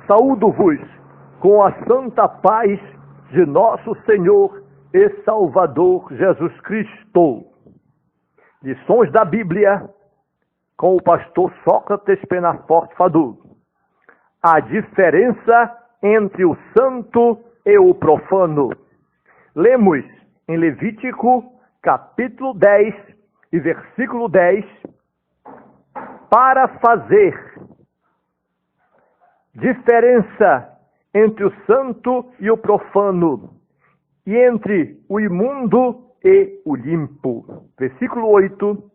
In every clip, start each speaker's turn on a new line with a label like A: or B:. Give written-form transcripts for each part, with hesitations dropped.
A: Saúdo-vos com a santa paz de nosso Senhor e Salvador Jesus Cristo. Lições da Bíblia com o pastor Sócrates Penaforte Fadu. A diferença entre o santo e o profano. Lemos em Levítico, capítulo 10 e versículo 10, para fazer diferença entre o santo e o profano, e entre o imundo e o limpo. Versículo 8.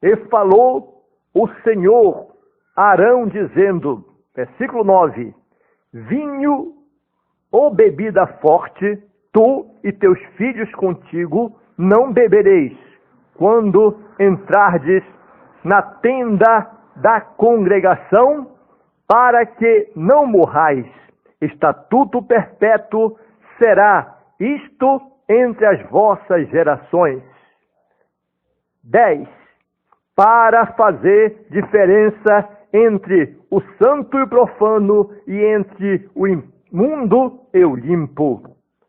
A: E falou o Senhor a Arão, dizendo, versículo 9, vinho ou bebida forte, tu e teus filhos contigo não bebereis, quando entrardes na tenda da congregação, para que não morrais. Estatuto perpétuo será isto entre as vossas gerações. 10. Para fazer diferença entre o santo e o profano, e entre o imundo e o limpo.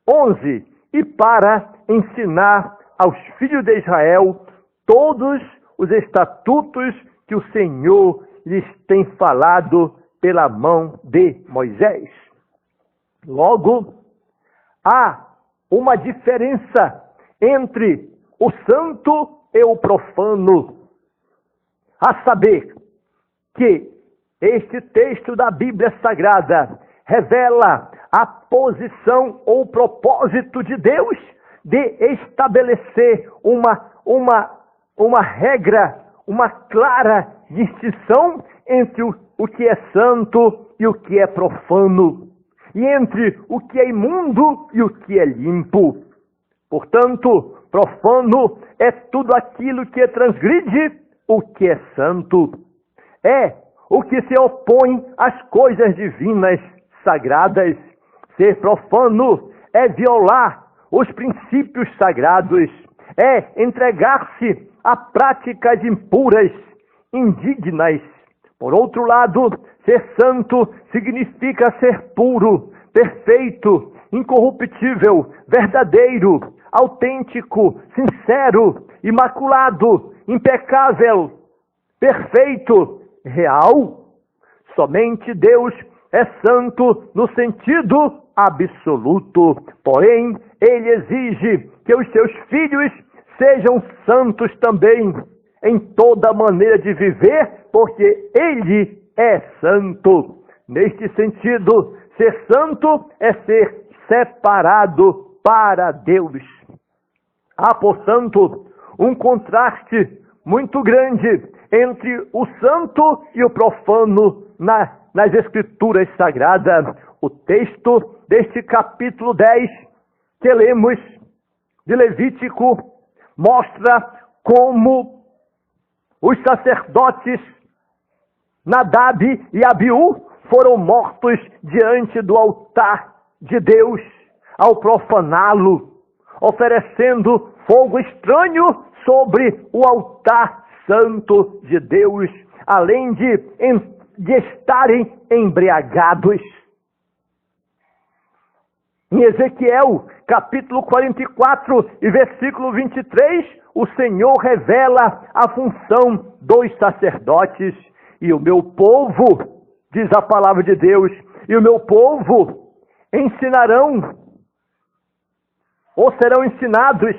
A: 11. E para ensinar aos filhos de Israel todos os estatutos que o Senhor lhes tem falado pela mão de Moisés. Logo, há uma diferença entre o santo e o profano. A saber, que este texto da Bíblia Sagrada revela a posição ou propósito de Deus de estabelecer uma regra, uma clara distinção entre o que é santo e o que é profano, e entre o que é imundo e o que é limpo. Portanto, profano é tudo aquilo que transgride o que é santo. É o que se opõe às coisas divinas, sagradas. Ser profano é violar os princípios sagrados, é entregar-se a práticas impuras, indignas. Por outro lado, ser santo significa ser puro, perfeito, incorruptível, verdadeiro, autêntico, sincero, imaculado, impecável, perfeito, real. Somente Deus é santo no sentido absoluto. Porém, Ele exige que os seus filhos sejam santos também, em toda maneira de viver, porque Ele é santo. Neste sentido, ser santo é ser separado para Deus. Há, portanto, um contraste muito grande entre o santo e o profano nas Escrituras Sagradas. O texto deste capítulo 10 que lemos de Levítico mostra como os sacerdotes Nadab e Abiú foram mortos diante do altar de Deus ao profaná-lo, oferecendo fogo estranho sobre o altar santo de Deus, além de estarem embriagados. Em Ezequiel, capítulo 44 e versículo 23, o Senhor revela a função dos sacerdotes. E o meu povo, diz a palavra de Deus, e o meu povo ensinarão, ou serão ensinados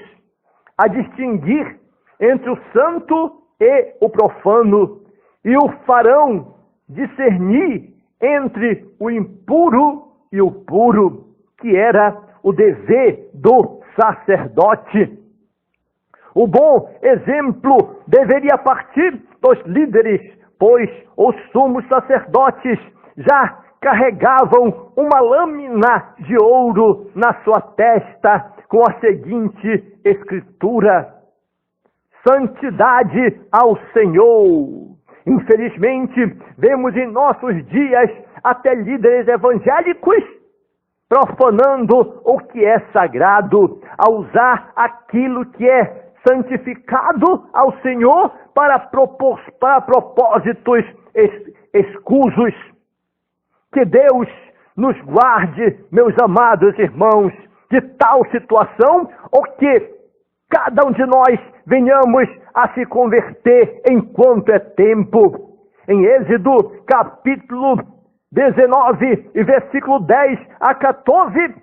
A: a distinguir entre o santo e o profano, e o farão discernir entre o impuro e o puro, que era o dever do sacerdote. O bom exemplo deveria partir dos líderes, pois os sumos sacerdotes já carregavam uma lâmina de ouro na sua testa com a seguinte escritura: santidade ao Senhor. Infelizmente, vemos em nossos dias até líderes evangélicos profanando o que é sagrado, a usar aquilo que é santificado ao Senhor para propósitos escusos. Que Deus nos guarde, meus amados irmãos, de tal situação, ou que cada um de nós venhamos a se converter enquanto é tempo. Em Êxodo, capítulo 19 e versículo 10 a 14,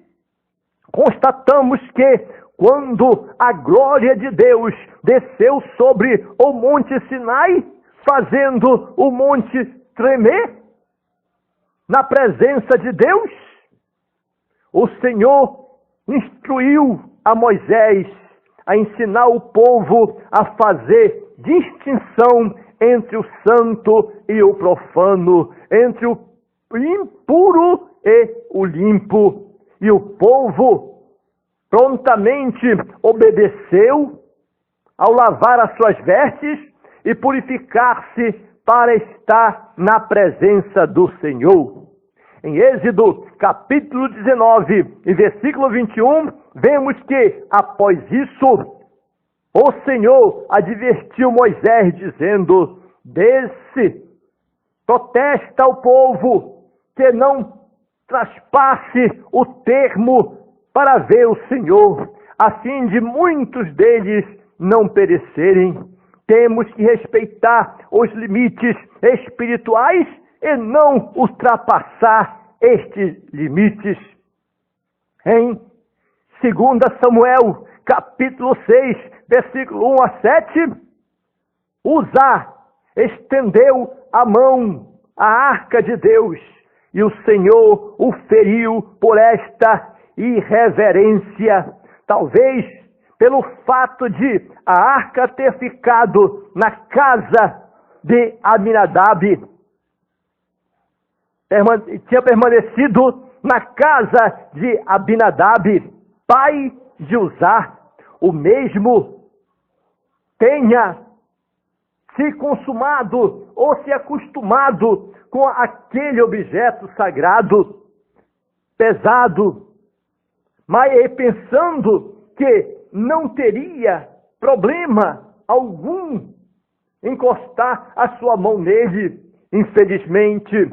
A: constatamos que quando a glória de Deus desceu sobre o monte Sinai, fazendo o monte tremer, na presença de Deus, o Senhor instruiu a Moisés a ensinar o povo a fazer distinção entre o santo e o profano, entre o impuro e o limpo. E o povo prontamente obedeceu ao lavar as suas vestes e purificar-se para estar na presença do Senhor. Em Êxodo, capítulo 19 e versículo 21, vemos que, após isso, o Senhor advertiu Moisés, dizendo: desce, protesta ao povo, que não traspasse o termo para ver o Senhor, a fim de muitos deles não perecerem. Temos que respeitar os limites espirituais e não ultrapassar estes limites. Em 2 Samuel, capítulo 6, versículo 1 a 7, Uzá estendeu a mão à arca de Deus, e o Senhor o feriu por esta irreverência, talvez pelo fato de a arca ter ficado na casa de Aminadab. Tinha permanecido na casa de Abinadab, pai de Uzá. O mesmo tenha se consumado ou se acostumado com aquele objeto sagrado, pesado, mas pensando que não teria problema algum encostar a sua mão nele. Infelizmente,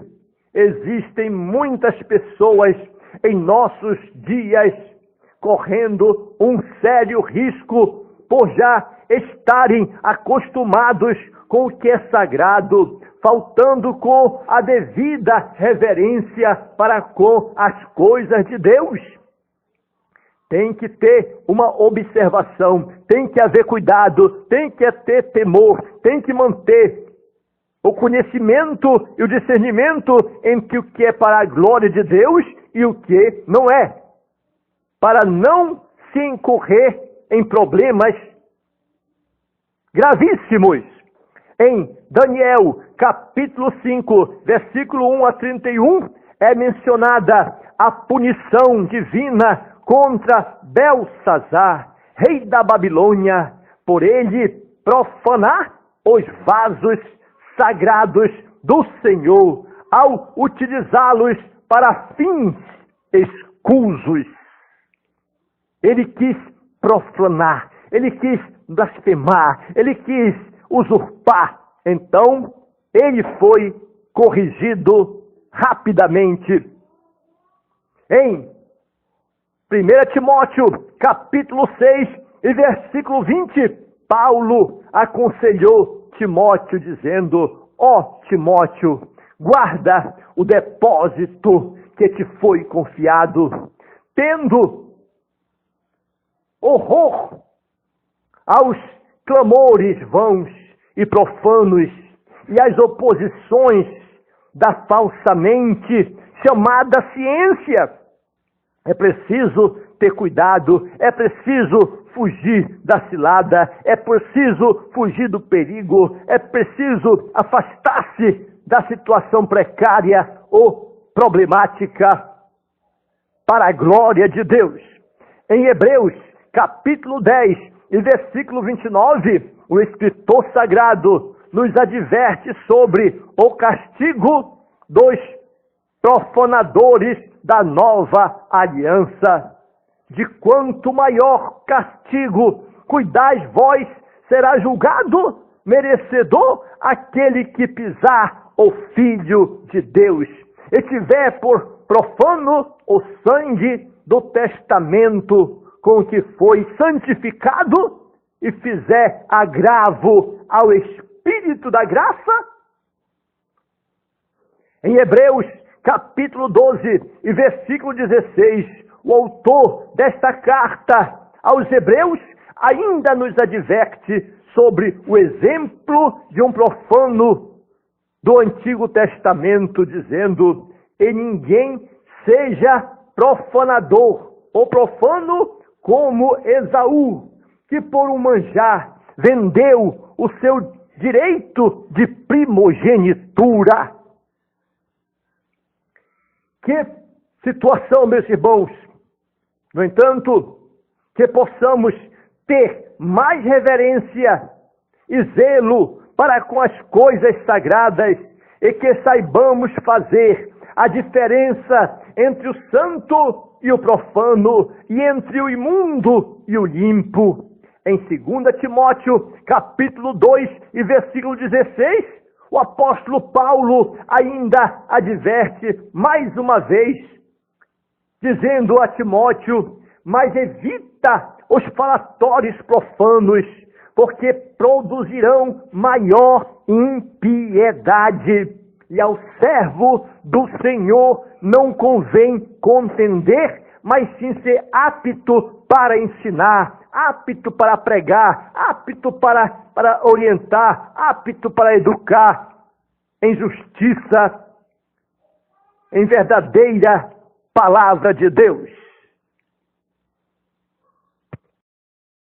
A: existem muitas pessoas em nossos dias correndo um sério risco por já estarem acostumados com o que é sagrado, faltando com a devida reverência para com as coisas de Deus. Tem que ter uma observação, tem que haver cuidado, tem que ter temor, tem que manter o conhecimento e o discernimento entre o que é para a glória de Deus e o que não é, para não se incorrer em problemas gravíssimos. Em Daniel, capítulo 5, versículo 1 a 31, é mencionada a punição divina contra Belsazar, rei da Babilônia, por ele profanar os vasos sagrados do Senhor, ao utilizá-los para fins escusos. Ele quis profanar, ele quis blasfemar, ele quis usurpar. Então, ele foi corrigido rapidamente. Em 1 Timóteo, capítulo 6 e versículo 20, Paulo aconselhou Timóteo dizendo: ó Timóteo, guarda o depósito que te foi confiado, tendo horror aos clamores vãos e profanos e às oposições da falsamente chamada ciência. É preciso ter cuidado, é preciso fugir da cilada, é preciso fugir do perigo, é preciso afastar-se da situação precária ou problemática para a glória de Deus. Em Hebreus, capítulo 10 e versículo 29, o escritor sagrado nos adverte sobre o castigo dos profanadores da nova aliança. De quanto maior castigo cuidais vós, será julgado merecedor aquele que pisar o Filho de Deus e tiver por profano o sangue do testamento com que foi santificado e fizer agravo ao Espírito da graça. Em Hebreus capítulo 12 e versículo 16, o autor desta carta aos Hebreus ainda nos adverte sobre o exemplo de um profano do Antigo Testamento, dizendo: e ninguém seja profanador ou profano como Esaú, que por um manjar vendeu o seu direito de primogenitura. Que situação, meus irmãos! No entanto, que possamos ter mais reverência e zelo para com as coisas sagradas e que saibamos fazer a diferença entre o santo e o profano, e entre o imundo e o limpo. Em 2 Timóteo, capítulo 2 e versículo 16, o apóstolo Paulo ainda adverte mais uma vez, dizendo a Timóteo: mas evita os falatórios profanos, porque produzirão maior impiedade. E ao servo do Senhor não convém contender, mas sim ser apto para ensinar, apto para pregar, apto para orientar, apto para educar em justiça, em verdadeira palavra de Deus.